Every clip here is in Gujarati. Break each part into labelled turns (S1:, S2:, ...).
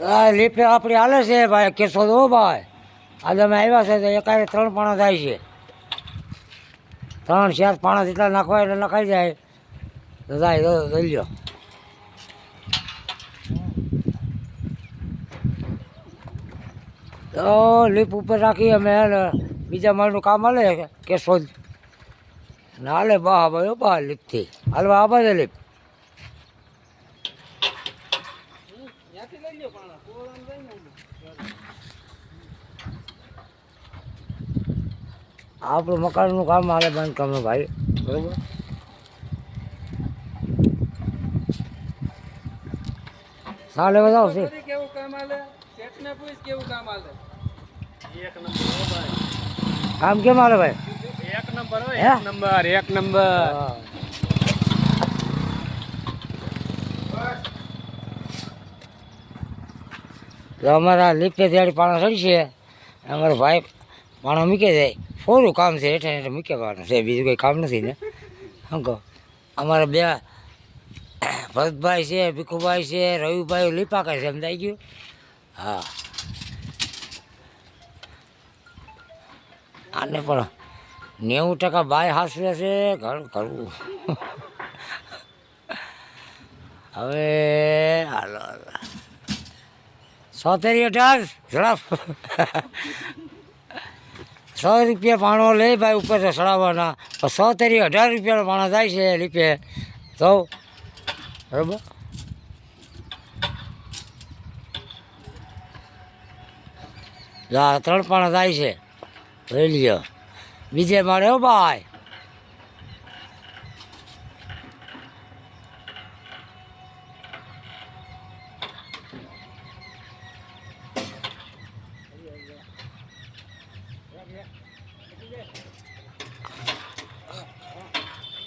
S1: લીપે આપણી હાલે છે ભાઈ કેસો દો ભાઈ. આજે અમે આવ્યા છે તો એકાએ 3 પાણા થાય છે. 3-4 પાણા જેટલા નાખવા એટલે નખાઈ જાય તો જાય લઈ લ્યો. તો લીપ ઉપર રાખી અમે બીજા માળનું કામ હાલે કેસો ને હાલે બા ભાઈ બા લીપથી હાલવા આ બાજુ લીપ. આપણું મકાનનું કામ હાલે બાંધકામનું ભાઈ બરોબર. સાલે બતાવો છે
S2: કેવું કામ હાલે શેઠને પૂછ કેવું કામ હાલે. એક નંબર ભાઈ
S1: કામ કેમ હાલે ભાઈ?
S2: એક નંબર હોય એક નંબર.
S1: તો અમારા લીપે દિવાળી પાણા ચડી છે. અમારો ભાઈ પાણા મૂકે જાય થોડું કામ છે હેઠે હેઠે મૂકવાનું છે બીજું કંઈ કામ નથી ને. શું કહો અમારા બે ભરતભાઈ છે ભીખુભાઈ છે રવિભાઈ લીપા કરે છે સમજાઈ ગયું. હા આને પણ 90% બાય હાસવે છે ઘણું કરવું. હવે હાલો 118 ઝડપ. 100 રૂપિયા પાણો લે ભાઈ ઉપર ચડાવવાના. 118 રૂપિયાનો પાણો થાય છે લીપે તો બરાબર. જા 3 પાણા થાય છે લઈ લ્યો. બીજે માળે હો ભાઈ.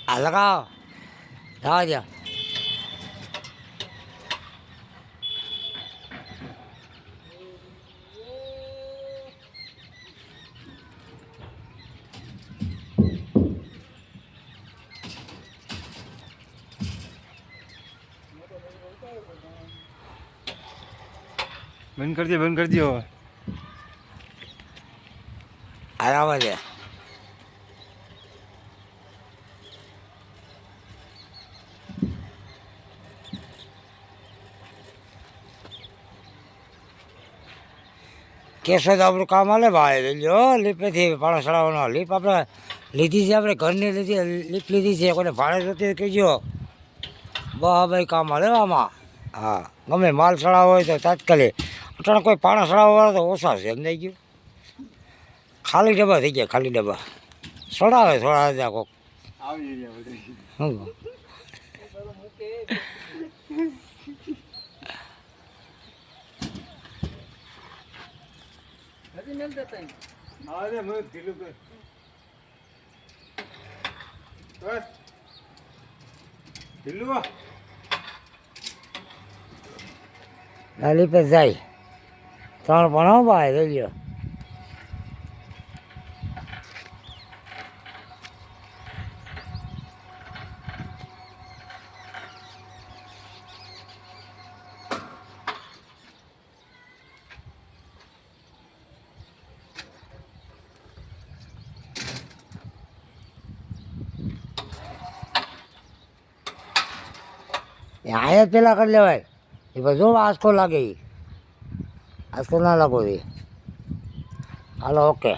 S1: આ લગાવો જવા દો.
S2: બંધ કરી દો
S1: આરામ દે. કેસો તો આપણું કામ હાલે ભાઈ લઈ લો. લીપેથી પાણા ચડાવવાનો લીપ આપણે લીધી છે આપણે ઘરની લીપ લીધી છે કોઈને ભાડે જોતી કહેજો. ભાઈ કામ હાલે આમાં. હા ગમે માલ ચડાવવો હોય તો તાત્કાલિક. અટાણે કોઈ પાણા ચડાવવાવાળા તો ઓછા છે સમજાઈ ગયું. ખાલી ડબ્બા થઈ ગયા ખાલી ડબ્બા ચડાવે થોડા હજાર કોક. શું લીપે જાય 3 પાણા ભાઈ લઈ લ્યો. અહીંયા પેલા કરી લેવાય એ બધું આંચકો લાગે. આંચકો ના લાગો એ હાલો ઓકે.